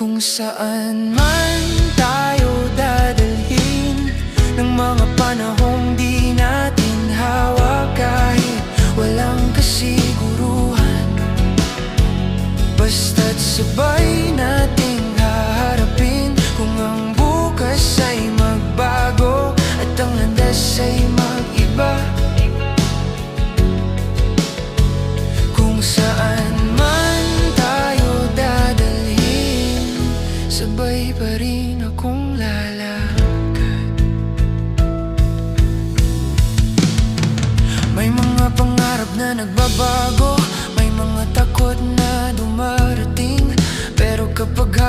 Kung saan man tayo dadalhin ng mga panahong di natin hawak, kahit walang kasiguruhan, basta't sabay nating haharapin. Kung ang bukas ay magbago at ang landas ay mag-iba, kung saan man tayo dadalhin, sabay pa rin akong lalakad. May mga pangarap na nagbabago, may mga takot na dumarating, pero kapag